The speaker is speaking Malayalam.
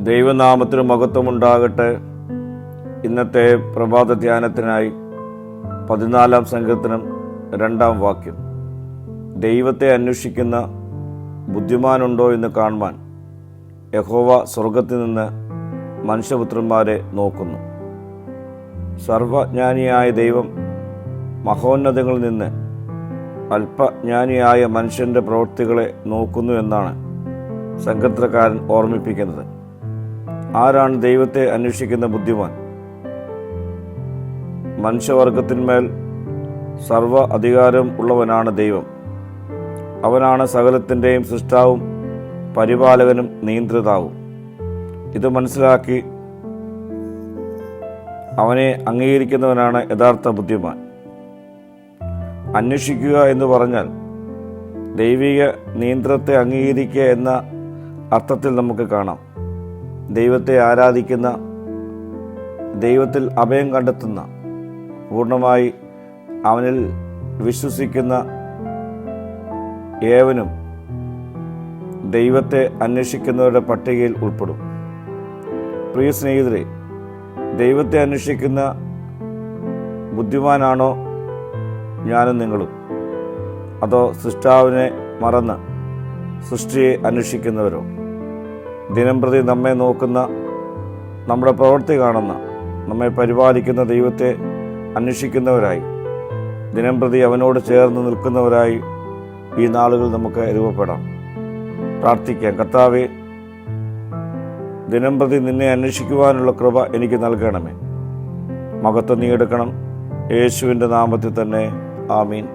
ദൈവനാമത്തിന് മഹത്വമുണ്ടാകട്ടെ. ഇന്നത്തെ പ്രഭാത ധ്യാനത്തിനായി 14 സങ്കീർത്തനം 2 വാക്യം. ദൈവത്തെ അന്വേഷിക്കുന്ന ബുദ്ധിമാനുണ്ടോ എന്ന് കാണുവാൻ യഹോവ സ്വർഗത്തിൽ നിന്ന് മനുഷ്യപുത്രന്മാരെ നോക്കുന്നു. സർവജ്ഞാനിയായ ദൈവം മഹോന്നതങ്ങളിൽ നിന്ന് അല്പജ്ഞാനിയായ മനുഷ്യൻ്റെ പ്രവൃത്തികളെ നോക്കുന്നു എന്നാണ് സങ്കീർത്തനക്കാരൻ ഓർമ്മിപ്പിക്കുന്നത്. ആരാണ് ദൈവത്തെ അന്വേഷിക്കുന്ന ബുദ്ധിമാൻ? മനുഷ്യവർഗത്തിന്മേൽ സർവ അധികാരം ഉള്ളവനാണ് ദൈവം. അവനാണ് സകലത്തിൻ്റെയും സൃഷ്ടാവും പരിപാലകനും നിയന്ത്രിതാവും. ഇത് മനസ്സിലാക്കി അവനെ അംഗീകരിക്കുന്നവനാണ് യഥാർത്ഥ ബുദ്ധിമാൻ. അന്വേഷിക്കുക എന്ന് പറഞ്ഞാൽ ദൈവിക നിയന്ത്രണത്തെ അംഗീകരിക്കുക എന്ന അർത്ഥത്തിൽ നമുക്ക് കാണാം. ദൈവത്തെ ആരാധിക്കുന്ന, ദൈവത്തിൽ അഭയം കണ്ടെത്തുന്ന, പൂർണ്ണമായി അവനിൽ വിശ്വസിക്കുന്ന ഏവനും ദൈവത്തെ അന്വേഷിക്കുന്നവരുടെ പട്ടികയിൽ ഉൾപ്പെടും. പ്രിയ സ്നേഹിതരെ, ദൈവത്തെ അന്വേഷിക്കുന്ന ബുദ്ധിമാനാണോ ഞാനും നിങ്ങളും? അതോ സൃഷ്ടാവിനെ മറന്ന് സൃഷ്ടിയെ അന്വേഷിക്കുന്നവരോ? ദിനംപ്രതി നമ്മെ നോക്കുന്ന, നമ്മുടെ പ്രവൃത്തി കാണുന്ന, നമ്മെ പരിപാലിക്കുന്ന ദൈവത്തെ അന്വേഷിക്കുന്നവരായി, ദിനംപ്രതി അവനോട് ചേർന്ന് നിൽക്കുന്നവരായി ഈ നാളുകൾ നമുക്ക് രൂപപ്പെടാം. പ്രാർത്ഥിക്കാം. കർത്താവേ, ദിനംപ്രതി നിന്നെ അന്വേഷിക്കുവാനുള്ള കൃപ എനിക്ക് നൽകണമേ. മഹത്വം നീ എടുക്കണം. യേശുവിൻ്റെ നാമത്തിൽ തന്നെ. ആമീൻ.